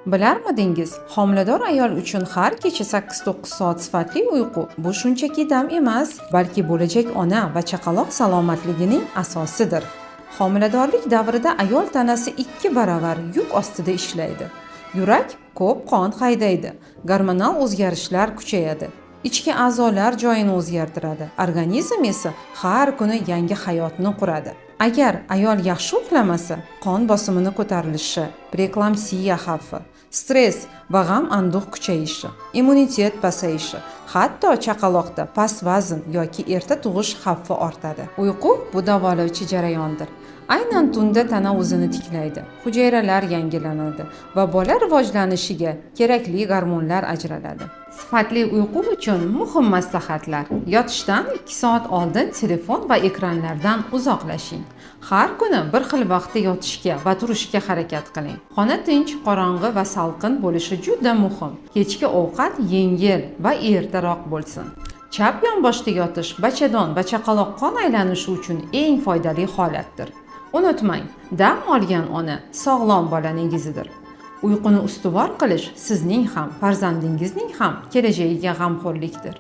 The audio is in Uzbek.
Bilarmidingiz, homilador ayol uchun har kecha 8-9 soat sifatli uyqu bu shunchaki dam emas, balki bo'lajak ona va chaqaloq salomatligining asosidir. Homiladorlik davrida ayol tanasi 2 baravar yuk ostida ishlaydi. Yurak ko'p qon haydaydi, gormonal o'zgarishlar kuchayadi. Ichki a'zolar joyini o'zgartiradi. Organizm esa har kuni yangi hayotni quradi. Agar ayol yaxshi uxlamasa, qon bosimini ko'tarilishi, preeklamsiya xavfi, stress va g'am-anduh kuchayishi, immunitet pasayishi, hatto chaqaloqda past vazn yoki erta tug'ish xavfi ortadi. Uyqu bu davolovchi jarayondir. Aynan tunda tana o'zini tiklaydi, hujayralar yangilanadi va bola rivojlanishiga kerakli gormonlar ajraladi. Sifatli uyqu uchun muhim maslahatlar. Yotishdan 2 soat oldin telefon va ekranlardan uzoqlashing. Har kuni bir xil vaqtda yotishga va turishga harakat qiling. Xona tinch, qorong'i va salqin bo'lishi juda muhim. Kechki ovqat yengil va ertaroq bo'lsin. Chap yonboshda yotish bachadon va chaqaloq qon aylanishi uchun eng foydali holatdir. Unutmang, dam olgan ona sog'lom bolaning izidir. Uyquni ustuvor qilish sizning ham, farzandingizning ham kelajagiga g'amxo'rlikdir.